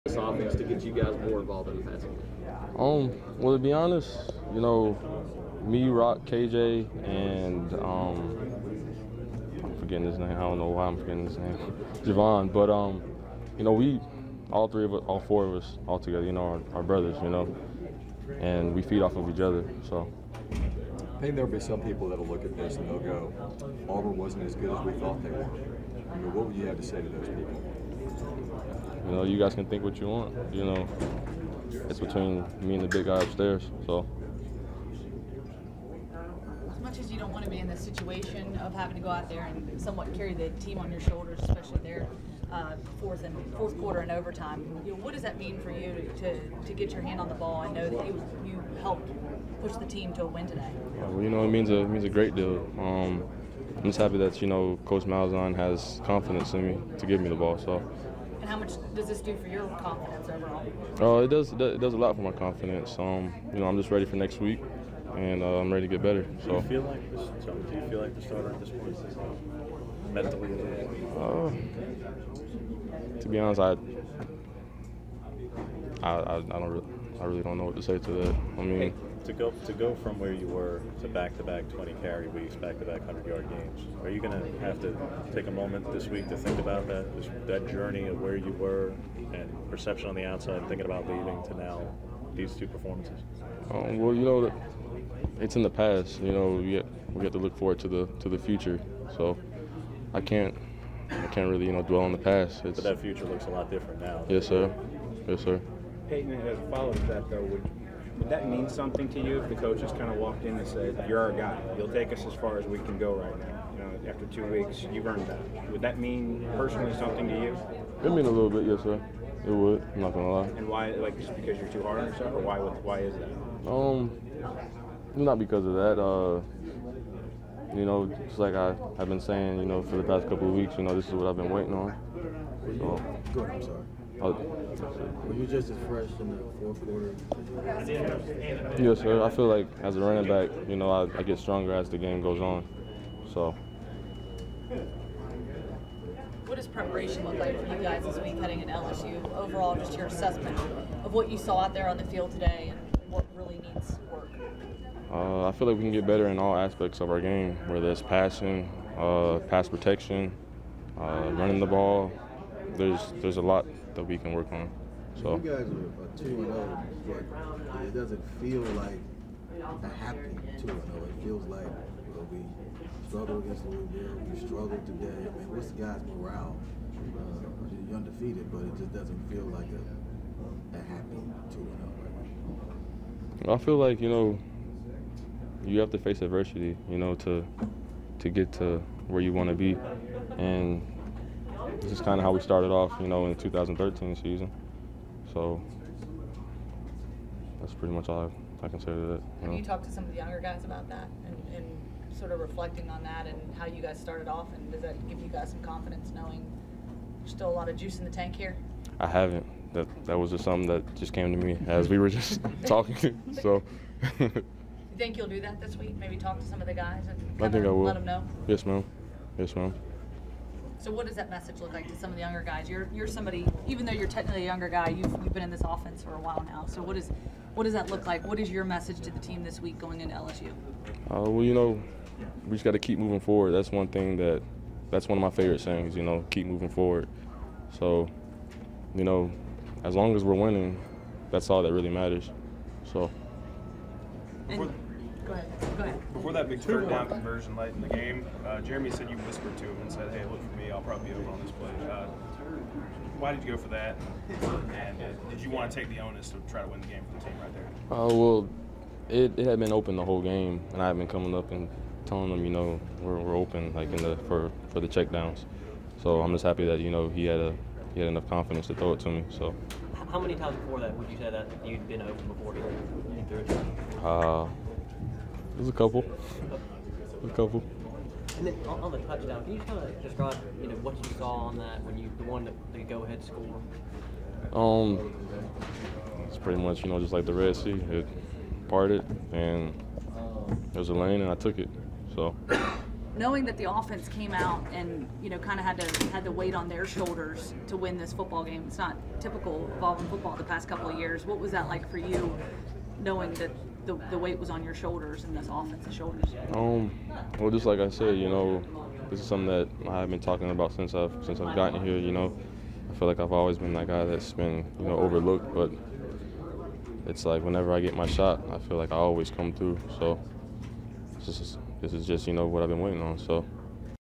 this offense to get you guys more involved in the passing game? Well, to be honest, me, Rock, KJ, and I'm forgetting his name. I don't know why I'm forgetting his name, Javon. But we, all three of us, all four of us, all together, our brothers, and we feed off of each other. So. I think there'll be some people that'll look at this and they'll go, Auburn wasn't as good as we thought they were. What would you have to say to those people? You guys can think what you want. It's between me and the big guy upstairs. So. As much as you don't want to be in this situation of having to go out there and somewhat carry the team on your shoulders, especially there, fourth quarter and overtime, what does that mean for you to get your hand on the ball and know that you helped push the team to a win today? Well, it means a great deal. I'm just happy that Coach Malzahn has confidence in me to give me the ball. So. And how much does this do for your confidence overall? It does a lot for my confidence. I'm just ready for next week, and I'm ready to get better. So. Do you feel like the starter at this point, mentally? To be honest, I really don't know what to say to that. I mean, to go from where you were to back-to-back 20 carry weeks, back-to-back 100-yard games, are you going to have to take a moment this week to think about that journey of where you were and perception on the outside, thinking about leaving to now these two performances? Well, it's in the past. We have to look forward to the future. So I can't really dwell on the past. But that future looks a lot different now. Yes, sir. Yes, sir. Peyton, as a follow-up to that, though, would that mean something to you if the coaches kind of walked in and said, "You're our guy. You'll take us as far as we can go right now. After 2 weeks, you've earned that." Would that mean personally something to you? It mean a little bit, yes, sir. It would. I'm not gonna lie. And why? Like, just because you're too hard on yourself, or why is that? Not because of that. Just like I've been saying, for the past couple of weeks, this is what I've been waiting on. So. Go ahead, I'm sorry. Were you just as fresh in the fourth quarter? Yes, sir. I feel like as a running back, I get stronger as the game goes on. So. What does preparation look like for you guys this week heading into LSU? Overall, just your assessment of what you saw out there on the field today and what really needs work. I feel like we can get better in all aspects of our game, whether it's passing, pass protection, running the ball. There's a lot that we can work on. So you guys are 2-0, but it doesn't feel like a happy 2-0. It feels like we struggled against Louisville, we struggled today. I mean, what's the guys' morale? You're undefeated, but it just doesn't feel like a happy 2-0 right now. I feel like you have to face adversity, to get to where you want to be, and this is kind of how we started off, in the 2013 season. So that's pretty much all I can say to that. Have you talked to some of the younger guys about that and sort of reflecting on that and how you guys started off, and does that give you guys some confidence knowing there's still a lot of juice in the tank here? I haven't. That was just something that just came to me as we were just talking. So. You think you'll do that this week? Maybe talk to some of the guys and I think I will. let them know? Yes, ma'am. Yes, ma'am. So what does that message look like to some of the younger guys? You're somebody, even though you're technically a younger guy, you've been in this offense for a while now. So what does that look like? What is your message to the team this week going into LSU? We just got to keep moving forward. That's one thing that's one of my favorite sayings. Keep moving forward. So, as long as we're winning, that's all that really matters. So. Go ahead. Before that big third down conversion late in the game, Jeremy said you whispered to him and said, "Hey, look for me. I'll probably be over on this play." Why did you go for that? And did you want to take the onus to try to win the game for the team right there? Well, it had been open the whole game, and I had been coming up and telling them, we're open, like for the checkdowns. So I'm just happy that he had enough confidence to throw it to me. So. How many times before that would you say that you'd been open before he threw it? There's a couple. And then on the touchdown, can you just kind of describe, what you saw on that when the one that the go-ahead score? It's pretty much, just like the Red Sea. It parted, and there was a lane, and I took it. So. knowing that the offense came out and kind of had the weight on their shoulders to win this football game. It's not typical of Auburn football the past couple of years. What was that like for you, knowing that the weight was on your shoulders and this offense's shoulders? Well, just like I said, this is something that I've been talking about since I've gotten here. I feel like I've always been that guy that's been overlooked, but it's like whenever I get my shot, I feel like I always come through. So this is just what I've been waiting on. So